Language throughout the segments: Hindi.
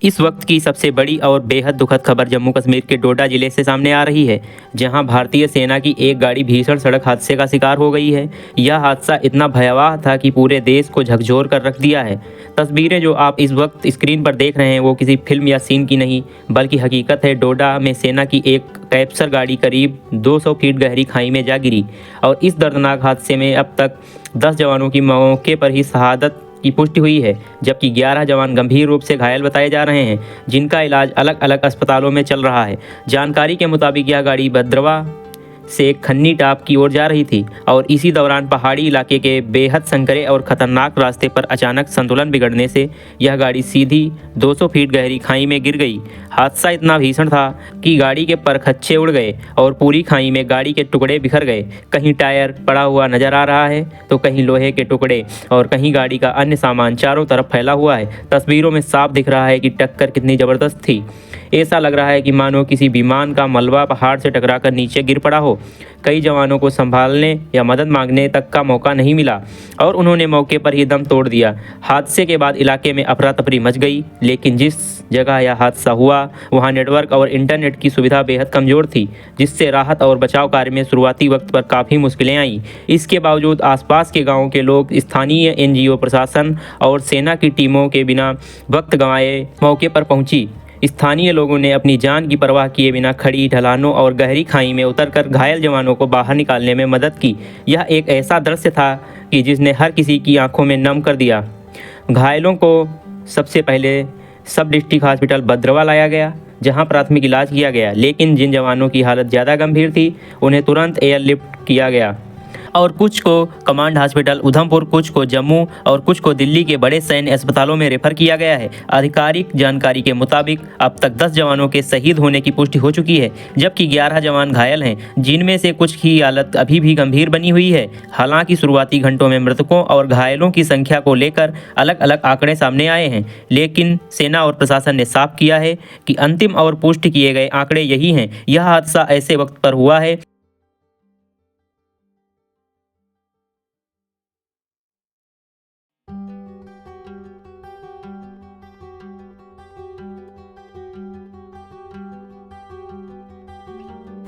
इस वक्त की सबसे बड़ी और बेहद दुखद खबर जम्मू कश्मीर के डोडा जिले से सामने आ रही है, जहां भारतीय सेना की एक गाड़ी भीषण सड़क हादसे का शिकार हो गई है। यह हादसा इतना भयावह था कि पूरे देश को झकझोर कर रख दिया है। तस्वीरें जो आप इस वक्त स्क्रीन पर देख रहे हैं वो किसी फिल्म या सीन की नहीं बल्कि हकीकत है। डोडा में सेना की एक कैप्सर गाड़ी करीब 200 फीट गहरी खाई में जा गिरी और इस दर्दनाक हादसे में अब तक 10 जवानों की मौके पर ही शहादत की पुष्टि हुई है, जबकि 11 जवान गंभीर रूप से घायल बताए जा रहे हैं, जिनका इलाज अलग अलग अस्पतालों में चल रहा है। जानकारी के मुताबिक यह गाड़ी भद्रवा से खन्नी टाप की ओर जा रही थी और इसी दौरान पहाड़ी इलाके के बेहद संकरे और खतरनाक रास्ते पर अचानक संतुलन बिगड़ने से यह गाड़ी सीधी 200 फीट गहरी खाई में गिर गई। हादसा इतना भीषण था कि गाड़ी के परखच्चे उड़ गए और पूरी खाई में गाड़ी के टुकड़े बिखर गए। कहीं टायर पड़ा हुआ नजर आ रहा है तो कहीं लोहे के टुकड़े और कहीं गाड़ी का अन्य सामान चारों तरफ फैला हुआ है। तस्वीरों में साफ दिख रहा है कि टक्कर कितनी ज़बरदस्त थी। ऐसा लग रहा है कि मानो किसी विमान का मलबा पहाड़ से टकराकर नीचे गिर पड़ा हो। कई जवानों को संभालने या मदद मांगने तक का मौका नहीं मिला और उन्होंने मौके पर ही दम तोड़ दिया। हादसे के बाद इलाके में अफरा तफरी मच गई, लेकिन जिस जगह यह हादसा हुआ वहां नेटवर्क और इंटरनेट की सुविधा बेहद कमज़ोर थी, जिससे राहत और बचाव कार्य में शुरुआती वक्त पर काफ़ी मुश्किलें आईं। इसके बावजूद आसपास के गाँवों के लोग, स्थानीय NGO, प्रशासन और सेना की टीमों के बिना वक्त गंवाए मौके पर पहुंची। स्थानीय लोगों ने अपनी जान की परवाह किए बिना खड़ी ढलानों और गहरी खाई में उतरकर घायल जवानों को बाहर निकालने में मदद की। यह एक ऐसा दृश्य था कि जिसने हर किसी की आंखों में नम कर दिया। घायलों को सबसे पहले सब डिस्ट्रिक्ट हॉस्पिटल भद्रवा लाया गया, जहां प्राथमिक इलाज किया गया, लेकिन जिन जवानों की हालत ज़्यादा गंभीर थी उन्हें तुरंत एयरलिफ्ट किया गया और कुछ को कमांड हॉस्पिटल उधमपुर, कुछ को जम्मू और कुछ को दिल्ली के बड़े सैन्य अस्पतालों में रेफर किया गया है। आधिकारिक जानकारी के मुताबिक अब तक 10 जवानों के शहीद होने की पुष्टि हो चुकी है, जबकि 11 जवान घायल हैं, जिनमें से कुछ की हालत अभी भी गंभीर बनी हुई है। हालांकि शुरुआती घंटों में मृतकों और घायलों की संख्या को लेकर अलग अलग आंकड़े सामने आए हैं, लेकिन सेना और प्रशासन ने साफ किया है कि अंतिम और पुष्टि किए गए आंकड़े यही हैं। यह हादसा ऐसे वक्त पर हुआ है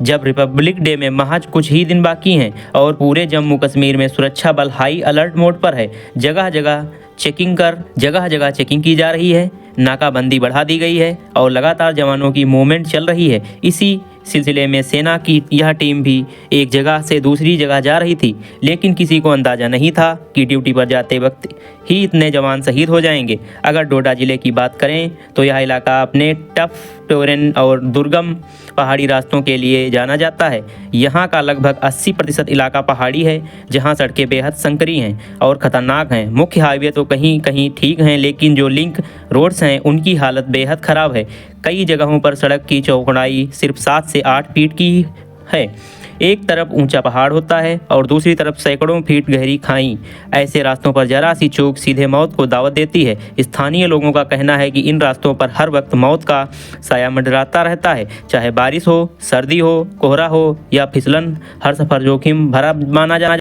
जब रिपब्लिक डे में महज कुछ ही दिन बाकी हैं और पूरे जम्मू कश्मीर में सुरक्षा बल हाई अलर्ट मोड पर है। जगह जगह चेकिंग की जा रही है, नाकाबंदी बढ़ा दी गई है और लगातार जवानों की मूवमेंट चल रही है। इसी सिलसिले में सेना की यह टीम भी एक जगह से दूसरी जगह जा रही थी, लेकिन किसी को अंदाजा नहीं था कि ड्यूटी पर जाते वक्त ही इतने जवान शहीद हो जाएंगे। अगर डोडा जिले की बात करें तो यह इलाका अपने टफ टेरेन और दुर्गम पहाड़ी रास्तों के लिए जाना जाता है। यहाँ का लगभग 80% इलाका पहाड़ी है, जहाँ सड़कें बेहद संकरी हैं और ख़तरनाक हैं। मुख्य हाईवे तो कहीं कहीं ठीक हैं, लेकिन जो लिंक रोड्स हैं उनकी हालत बेहद ख़राब है। कई जगहों पर सड़क की चौड़ाई सिर्फ 7 से 8 फीट की है। एक तरफ ऊंचा पहाड़ होता है और दूसरी तरफ सैकड़ों फीट गहरी खाई। ऐसे रास्तों पर जरा सी चूक सीधे मौत को दावत देती है। स्थानीय लोगों का कहना है कि इन रास्तों पर हर वक्त मौत का साया मंडराता रहता है, चाहे बारिश हो, सर्दी हो, कोहरा हो या फिसलन। हर सफ़र जोखिम भरा माना जाना